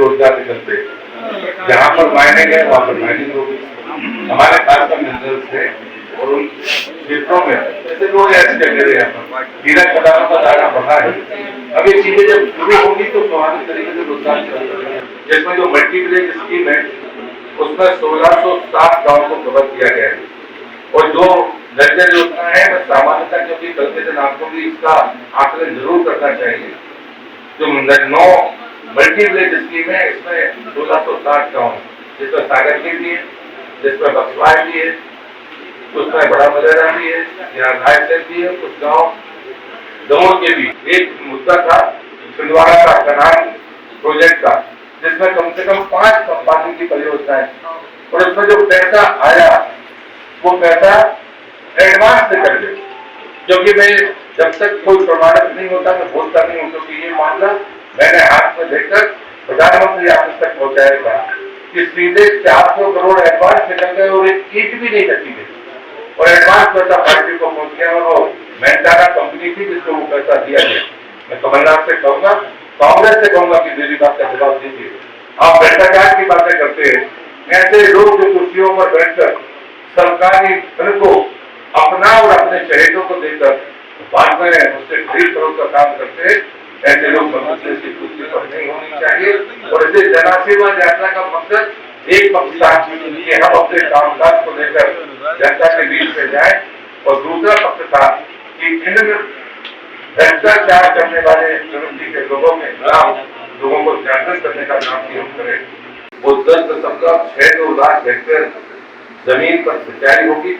रोजगार निकलते, जहाँ पर मायने गए वहाँ पर माइनिंग होगी। हमारे पास का मिनरल से और उन क्षेत्रों में जैसे लोग ऐसे जगह रहे हैं, हीरा खदानों का दायरा बढ़ा है। अब ये चीजें जब शुरू होगी तो स्वाभाविक तरीके से रोजगार निकलेगा। जिसमें जो मल्टी विलेज स्कीम है उसमें 1660 गाँव को कवर किया गया है। और जो जर्जर योजना है वह सामान्यतः, क्योंकि गलती से आपको भी इसका आकलन जरूर करना चाहिए। जो 9 मल्टी विलेज स्कीम है इसमें 1660 गाँव, जिसमें सागर के भी है, जिसमें बक्सवाल भी है, उसमें बड़ा मलेरा भी है, यहाँ घायसेल भी है, कुछ गाँव दमोह के भी। एक मुद्दा था छिंदवाड़ा का कनाल प्रोजेक्ट का, जिसमें कम से कम 5 पानी की परियोजनाएं, और उसमें जो पैसा आया वो पैसा एडवांस से कर दे, क्योंकि मैं जब तक कोई प्रमाणित नहीं होता मैं बोलता नहीं हूँ, क्योंकि ये मामला मैंने हाथ में देखकर प्रधानमंत्री ऑफिस तक पहुंचाया था कि सीधे 400 करोड़ एडवांस निकल गए और एक ईट भी नहीं रखी गई, और एडवांस पैसा पार्टी को पहुंच गया, और वो मेंटारा कंपनी थी जिसको वो पैसा दिया गया। मैं कमलनाथ से कहूंगा, कांग्रेस से कहूंगा कि मेरी बात का जवाब दीजिए। आप भ्रष्टाचार की बातें करते हैं, ऐसे लोग जो कुर्सियों पर बैठकर सरकारी धन को अपना और अपने शहीदों को देकर बाद में उससे खरीद फरोख्त का काम करते हैं, ऐसे लोग मनुष्य की कुर्सी पर नहीं होनी चाहिए। और इसे जनाशीर्वाद यात्रा का मकसद एक पक्ष था कि हम अपने कामकाज को लेकर जनता के बीच में जाए, और दूसरा पक्ष था कि इन भ्रष्टाचार करने वाले प्रवृत्ति के लोगों के खिलाफ लोगों को जागृत करने का काम भी हम करें। वो 10.62 लाख हेक्टेयर जमीन पर सिंचाई होगी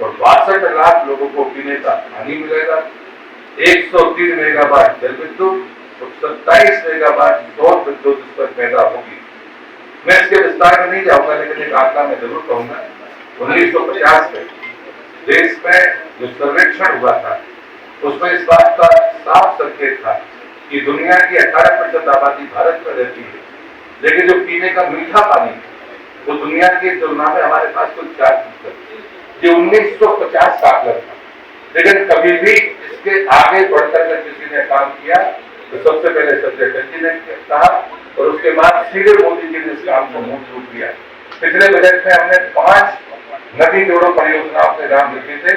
और 62 लाख लोगों को पीने का पानी मिलेगा। 103 मेगावाट जल विद्युत और 27 मेगावाट सौर विद्युत इस पर पैदा होगी। मैं इसके विस्तार में नहीं जाऊंगा, लेकिन एक आंकड़ा मैं जरूर कहूंगा। 1950 में देश में जो सर्वेक्षण हुआ था उसमें इस बात का साफ संकेत था कि दुनिया की 18% आबादी भारत में रहती है, लेकिन जो पीने का मीठा पानी वो दुनिया की तुलना में हमारे पास कुछ 4%। ये 1950 का आंकड़ा था, लेकिन कभी भी इसके आगे बढ़कर किसी ने काम किया तो सबसे पहले संजय टंडन ने कहा, और उसके बाद सीधे मोदी जी ने इस काम को मूर्त रूप दिया। पिछले बजट में हमने 5 नदी जोड़ो परियोजनाओं के नाम लिखे थे।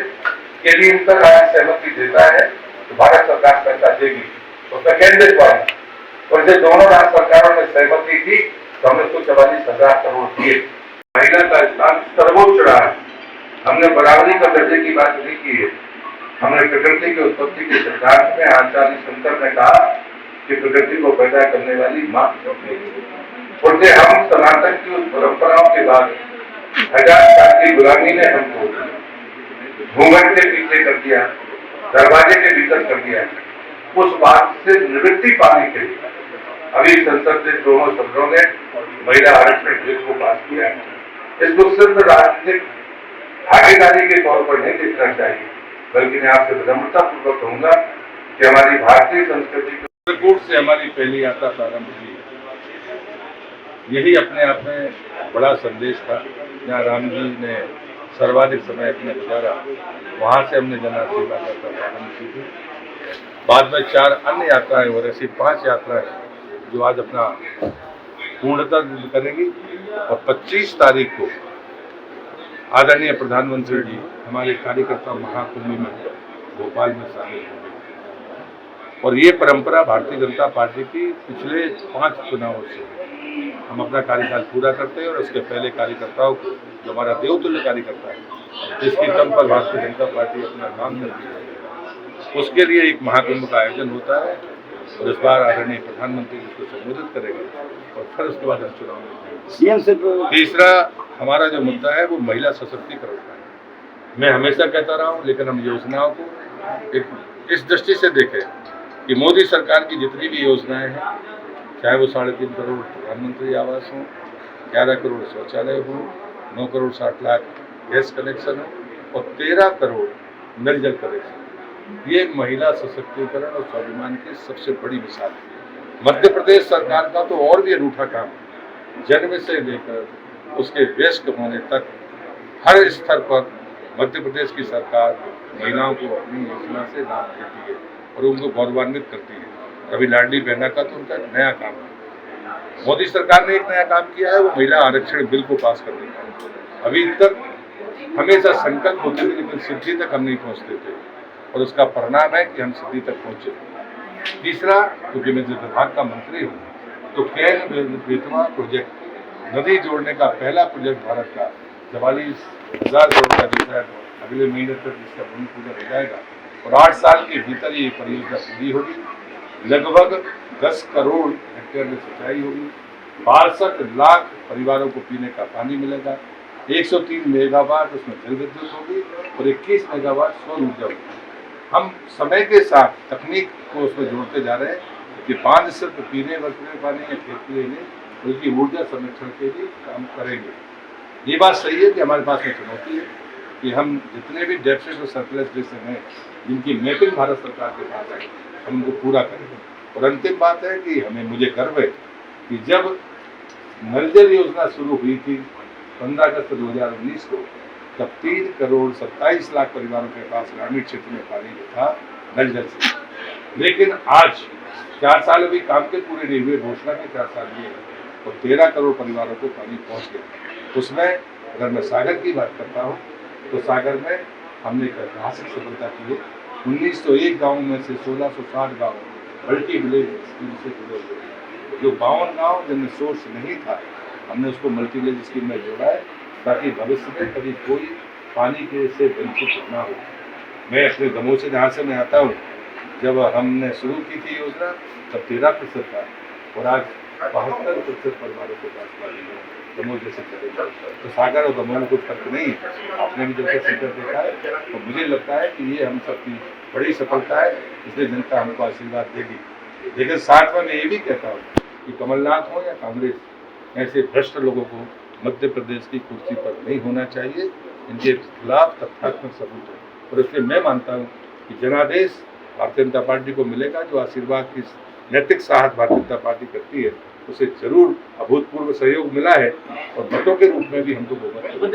यदि इन पर राज्य सहमति देता है तो भारत सरकार पैसा देगी, उसका केंद्र द्वारा, और जब दोनों राज्य सरकारों ने सहमति दी तो हमने उसको 44,000 करोड़ दिए। महिला का स्थान सर्वोच्च रहा है। हमने बराबरी का दर्जे की बात नहीं की है। हमने प्रकृति की उत्पत्ति के सिद्धांत में आचार्य शंकर ने कहा कि प्रकृति को पैदा करने वाली मां है, और हम सनातन की उस परंपराओं के बाद 1000 साल की गुलामी ने हमको घूंघट के पीछे कर दिया, दरवाजे के भीतर कर दिया। उस बात से निवृत्ति पाने के लिए अभी संसद के दोनों सदनों ने महिला आरक्षण बिल को पास किया है। इसको सिर्फ राजनीतिक भागीदारी के तौर पर नहीं देखना चाहिए, बल्कि मैं आपसे विनम्रता पूर्वक कहूंगा कि हमारी भारतीय संस्कृति चित्रकूट से हमारी पहली यात्रा प्रारंभ हुई है। यही अपने आप में बड़ा संदेश था। जहाँ राम जी ने सर्वाधिक समय अपने गुजारा, वहाँ से हमने जनाशीर्वाद यात्रा प्रारंभ की थी। बाद में 4 अन्य यात्राएं और ऐसी 5 यात्राएं जो आज अपना पूर्णता करेंगी, और 25 तारीख को आदरणीय प्रधानमंत्री जी हमारे कार्यकर्ता महाकुंभ में भोपाल में शामिल होंगे। और ये परंपरा भारतीय जनता पार्टी की पिछले 5 चुनावों से हम अपना कार्यकाल पूरा करते हैं, और उसके पहले कार्यकर्ताओं को, जो हमारा देवतुल्य कार्यकर्ता है, जिसकी दम पर भारतीय जनता पार्टी अपना काम करती है, उसके लिए एक महाकुंभ का आयोजन होता है। और इस बार आदरणीय प्रधानमंत्री इसको संबोधित करेंगे, और फिर उसके बाद हम चुनाव में। तीसरा हमारा जो मुद्दा है वो महिला सशक्तिकरण का है। मैं हमेशा कहता रहा हूँ, लेकिन हम योजनाओं को एक इस दृष्टि से देखें कि मोदी सरकार की जितनी भी योजनाएं हैं, चाहे वो 3.5 करोड़ प्रधानमंत्री आवास हों, 11 करोड़ शौचालय हों, 9 करोड़ 60 लाख गैस कनेक्शन हो, और 13 करोड़ नल जल कनेक्शन, ये महिला सशक्तिकरण और स्वाभिमान की सबसे बड़ी मिसाल है। मध्य प्रदेश सरकार का तो और भी अनूठा काम है। जन्म से लेकर उसके वयस्क होने तक हर स्तर पर मध्य प्रदेश की सरकार महिलाओं को अपनी योजना से लाभ देती है और उनको गौरवान्वित करती है। अभी लाडली बहना का तो उनका नया काम है। मोदी सरकार ने एक नया काम किया है, वो महिला आरक्षण बिल को पास करने का। अभी तक हमेशा संकल्प होते थे लेकिन सिद्धि तक हम नहीं पहुंचते थे, और उसका परिणाम है कि हम सिद्धि तक पहुंचे। तीसरा, क्योंकि मैं जिस विभाग का मंत्री हूँ, तो केन बेतवा प्रोजेक्ट, नदी जोड़ने का पहला प्रोजेक्ट भारत का 44,000 करोड़ का जो है अगले महीने तक इसका भूमि पूजन हो जाएगा, और 8 साल के भीतर ये परियोजना पूरी होगी। लगभग 10 करोड़ हेक्टेयर में सिंचाई होगी, 62 लाख परिवारों को पीने का पानी मिलेगा, 103 मेगावाट उसमें जल विद्युत होगी और 21 मेगावाट सौर ऊर्जा होगी। हम समय के साथ तकनीक को उसमें जोड़ते जा रहे हैं कि पानी सिर्फ पीने बरतने पानी या खेत के लिए नहीं, बल्कि ऊर्जा संरक्षण के लिए काम करेंगे। ये बात सही है कि हमारे पास में चुनौती है कि हम जितने भी डेफिसिट और सरप्लस बेसिन हैं, जिनकी मैपिंग भारत सरकार के पास है, हम उनको पूरा करेंगे। और अंतिम बात है कि मुझे गर्व है कि जब नल जल योजना शुरू हुई थी 15 अगस्त 2019 को, तब 3 करोड़ 27 लाख परिवारों के पास ग्रामीण क्षेत्र में पानी था नल जल से। लेकिन आज 4 साल अभी काम के पूरे नहीं हुए, घोषणा के 4 साल हुए और 13 करोड़ परिवारों को पानी पहुंच गया। उसमें अगर मैं सागर की बात करता हूँ तो सागर में हमने एक ऐतिहासिक सफलता की है। 1901 गाँव में से 1660 गाँव मल्टी विलेज स्कीम से जुड़े हुए, जो 52 गाँव जिनमें सोर्स नहीं था, हमने उसको मल्टी विलेज स्कीम में जोड़ा है ताकि भविष्य में कभी कोई पानी के से वंचित ना हो। मैं अपने दमोह से, जहाँ से मैं आता हूँ, जब हमने शुरू की थी योजना तब 13% था और आज 72% परिवारों के पास पानी है दमोह जैसे चलेगा। तो सागर और दमोह में कुछ फर्क नहीं है। आपने भी जब सेंटर देखा है तो मुझे लगता है कि ये हम सबकी बड़ी सफलता है, इसलिए जनता हमको आशीर्वाद देगी। लेकिन साथ में मैं ये भी कहता हूँ कि कमलनाथ हो या कांग्रेस, ऐसे भ्रष्ट लोगों को मध्य प्रदेश की कुर्सी पर नहीं होना चाहिए। इनके खिलाफ तथ्यात्मक सबूत है और इसलिए मैं मानता हूँ कि जनादेश भारतीय जनता पार्टी को मिलेगा। जो आशीर्वाद की नैतिक साहस भारतीय जनता पार्टी करती है, उसे जरूर अभूतपूर्व सहयोग मिला है और मतों के रूप में भी हमको बहुमत